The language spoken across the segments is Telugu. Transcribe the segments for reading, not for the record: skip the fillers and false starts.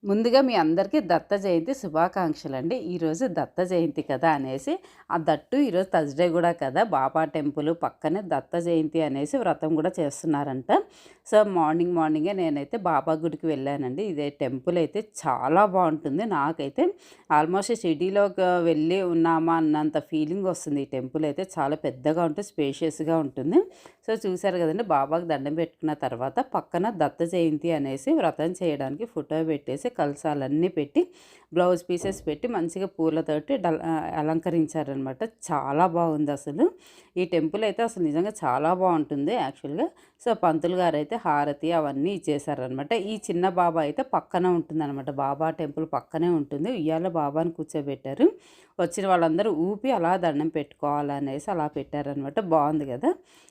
ముందుగా మీ అందరికీ దత్త జయంతి శుభాకాంక్షలండి. ఈరోజు దత్త జయంతి కదా అనేసి, ఆ దట్టు ఈరోజు థర్స్‌డే కూడా కదా, బాబా టెంపుల్ పక్కనే దత్త జయంతి అనేసి వ్రతం కూడా చేస్తున్నారంట. సో, మార్నింగే నేనైతే బాబా గుడికి వెళ్ళానండి. ఇదే టెంపుల్ అయితే చాలా బాగుంటుంది. నాకైతే ఆల్మోస్ట్ షిరిడీలోకి వెళ్ళి ఉన్నామా అన్నంత ఫీలింగ్ వస్తుంది. ఈ టెంపుల్ అయితే చాలా పెద్దగా ఉంటుంది, స్పేషియస్‌గా ఉంటుంది. సో, చూసారు కదండీ, బాబాకి దండం పెట్టుకున్న తర్వాత పక్కన దత్త జయంతి అనేసి వ్రతం చేయడానికి ఫోటో పెట్టేసి కలశాలన్నీ పెట్టి బ్లౌజ్ పీసెస్ పెట్టి మంచిగా పూలతోటి అలంకరించారనమాట. చాలా బాగుంది అసలు. ఈ టెంపుల్ అయితే అసలు నిజంగా చాలా బాగుంటుంది యాక్చువల్గా. సో, పంతులు గారు అయితే హారతి అవన్నీ ఇచ్చేసారనమాట. ఈ చిన్న బాబా అయితే పక్కన ఉంటుందన్నమాట. బాబా టెంపుల్ పక్కనే ఉంటుంది. ఉయ్యాల బాబాని కూర్చోబెట్టారు. వచ్చిన వాళ్ళందరూ ఊపి అలా దండం పెట్టుకోవాలనేసి అలా పెట్టారనమాట. బాగుంది కదా.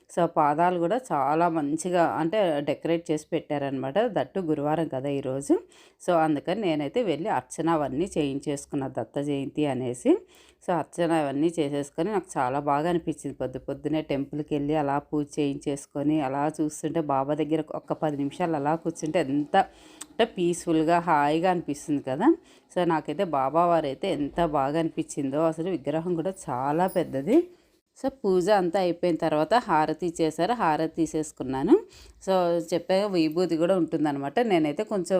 సో, పాదాలు కూడా చాలా మంచిగా అంటే డెకరేట్ చేసి పెట్టారనమాట. దట్టు గురువారం కదా ఈరోజు. సో, అందుకని నేనైతే వెళ్ళి అర్చన అవన్నీ చేయించేసుకున్న దత్త జయంతి అనేసి. సో, అర్చన అవన్నీ చేసేసుకొని నాకు చాలా బాగా అనిపించింది. పొద్దున్నే టెంపుల్కి వెళ్ళి అలా పూజ చేయించేసుకొని అలా చూస్తుంటే బాబా దగ్గర ఒక 10 నిమిషాలు అలా కూర్చుంటే ఎంత అంటే పీస్ఫుల్గా హాయిగా అనిపిస్తుంది కదా. సో, నాకైతే బాబా వారైతే ఎంత బాగా అనిపించిందో. అసలు విగ్రహం కూడా చాలా పెద్దది. సో, పూజ అంతా అయిపోయిన తర్వాత హారతి ఇచ్చేసారు. హారతి తీసేసుకున్నాను. సో, చెప్పాగా విభూది కూడా ఉంటుందన్నమాట. నేనైతే కొంచెం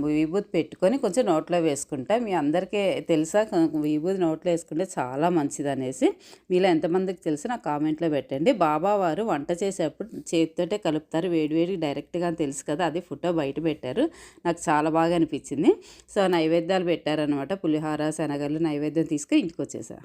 విభూది పెట్టుకొని కొంచెం నోట్లో వేసుకుంటా. మీ అందరికీ తెలుసా విభూది నోట్లో వేసుకుంటే చాలా మంచిదనేసి. మీలో ఎంతమందికి తెలుసు నాకు కామెంట్లో పెట్టండి. బాబా వారు వంట చేసేటప్పుడు చేతితోటే కలుపుతారు, వేడివేడి డైరెక్ట్గా అని తెలుసు కదా. అది ఫోటో బయట పెట్టారు. నాకు చాలా బాగా అనిపించింది. సో, నైవేద్యాలు పెట్టారనమాట. పులిహోర శనగలు నైవేద్యం తీసుకొని ఇంటికి వచ్చేసా.